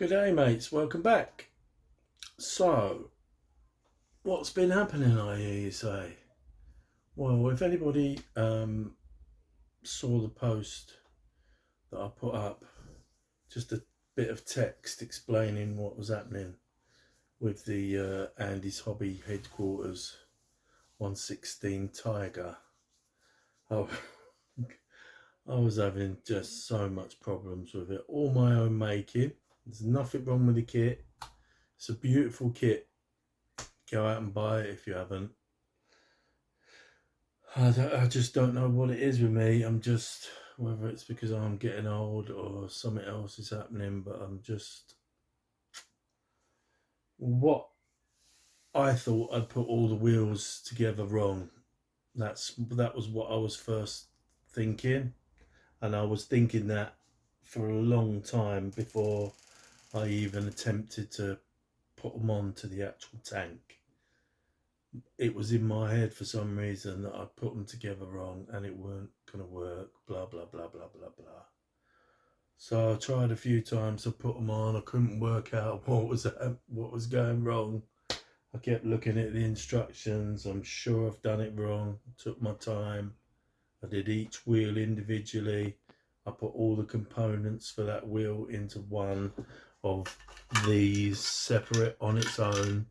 Good day, mates. Welcome back. So, what's been happening, I hear you say? Well, if anybody saw the post that I put up, just a bit of text explaining what was happening with the Andy's Hobby Headquarters 116 Tiger. Oh, I was having just so much problems with it. All my own making. There's nothing wrong with the kit. It's a beautiful kit. Go out and buy it if you haven't. I just don't know what it is with me. Whether it's because I'm getting old or something else is happening, but what I thought I'd put all the wheels together wrong. That was what I was first thinking, and I was thinking that for a long time before I even attempted to put them onto the actual tank. It was in my head for some reason that I'd put them together wrong and it weren't going to work, blah, blah, blah, blah, blah, blah. So I tried a few times to put them on. I couldn't work out what was going wrong. I kept looking at the instructions. I'm sure I've done it wrong. I took my time. I did each wheel individually. I put all the components for that wheel into one of these separate on its own.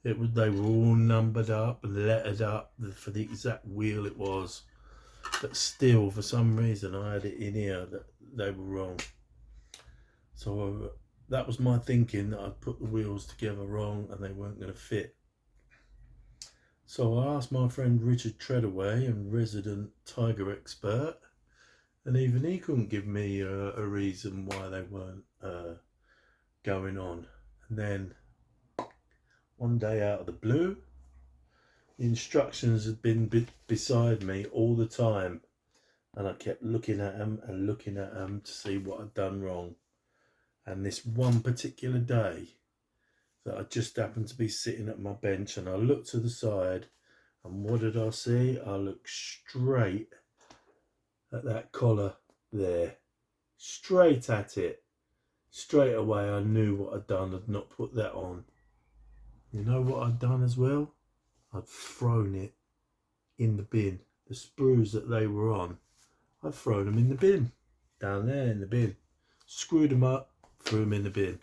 They were all numbered up and lettered up for the exact wheel it was, but still for some reason I had it in here that they were wrong. So that was my thinking, that I'd put the wheels together wrong and they weren't going to fit. So I asked my friend Richard Treadaway, a resident Tiger expert, and even he couldn't give me a reason why they weren't going on. And then one day out of the blue, the instructions had been beside me all the time, and I kept looking at them and looking at them to see what I'd done wrong. And this one particular day that I just happened to be sitting at my bench and I looked to the side, and what did I see? I looked straight at that collar there, straight at it. Straight away I knew what I'd done. I'd not put that on. You know what I'd done as well? I'd thrown it in the bin. The sprues that they were on, I'd thrown them in the bin. Down there in the bin. Screwed them up, threw them in the bin.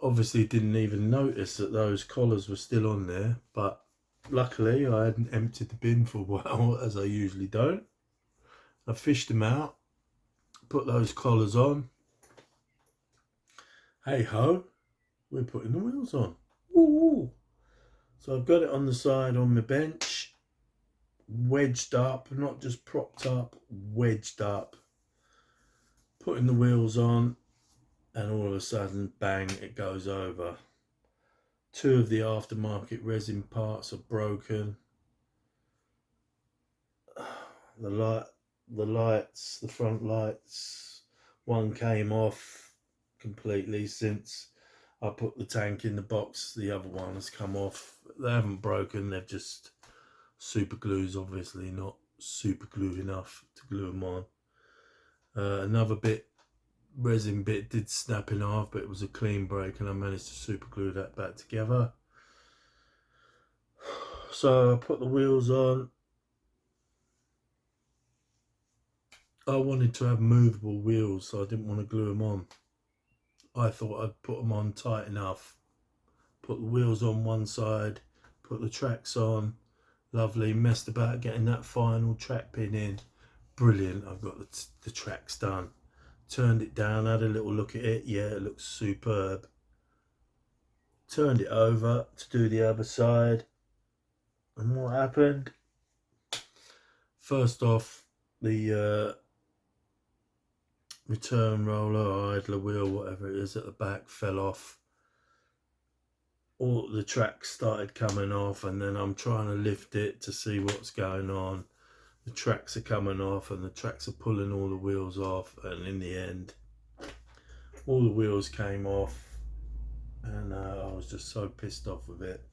Obviously didn't even notice that those collars were still on there, but luckily I hadn't emptied the bin for a while, as I usually don't. I fished them out, put those collars on. Hey ho, we're putting the wheels on. Woo! So I've got it on the side on my bench, wedged up, not just propped up, wedged up, putting the wheels on, and all of a sudden, bang, it goes over. Two of the aftermarket resin parts are broken. The lights, the front lights, one came off completely since I put the tank in the box. The other one has come off. They haven't broken, they've just super glues, obviously not super glue enough to glue them on. Another resin bit did snap in half, but it was a clean break and I managed to super glue that back together. So I put the wheels on. I wanted to have movable wheels, so I didn't want to glue them on. I thought I'd put them on tight enough. Put the wheels on one side, put the tracks on. Lovely, messed about getting that final track pin in. Brilliant, I've got the tracks done. Turned it down, had a little look at it. Yeah, it looks superb. Turned it over to do the other side. And what happened? First off, the return roller or idler wheel, whatever it is at the back, fell off. All the tracks started coming off, and then I'm trying to lift it to see what's going on. The tracks are coming off and the tracks are pulling all the wheels off, and in the end all the wheels came off, and I was just so pissed off with it.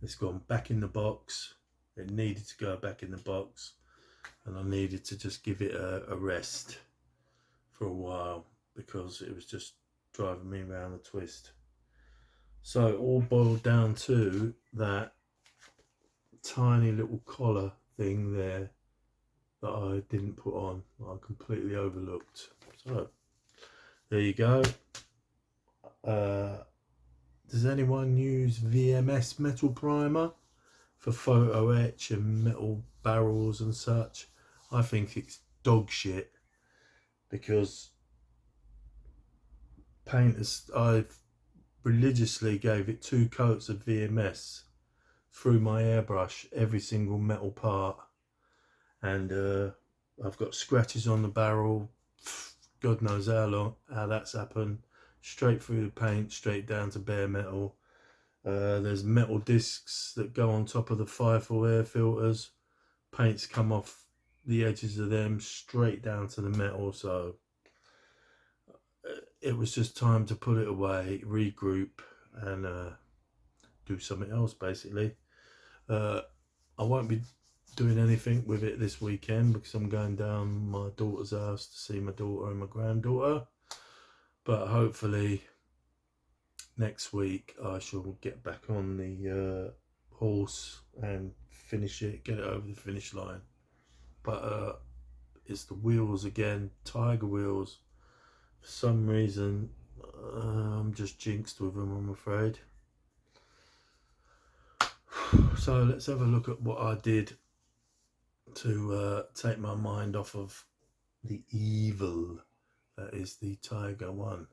It's gone back in the box. It needed to go back in the box, and I needed to just give it a rest for a while. because it was just driving me around the twist. So it all boiled down to that tiny little collar thing there that I didn't put on, I completely overlooked. So there you go. Does anyone use VMS metal primer for photo etch and metal barrels and such? I think it's dog shit, because painters, I've religiously gave it 2 coats of VMS through my airbrush, every single metal part, and I've got scratches on the barrel, God knows how that's happened, straight through the paint, straight down to bare metal. There's metal discs that go on top of the Firefall air filters, paint's come off the edges of them straight down to the metal. So it was just time to put it away, regroup, and do something else basically. I won't be doing anything with it this weekend because I'm going down my daughter's house to see my daughter and my granddaughter, but hopefully next week I shall get back on the horse and finish it, get it over the finish line. But it's the wheels again, Tiger wheels. For some reason I'm just jinxed with them, I'm afraid. So let's have a look at what I did to take my mind off of the evil that is the Tiger One.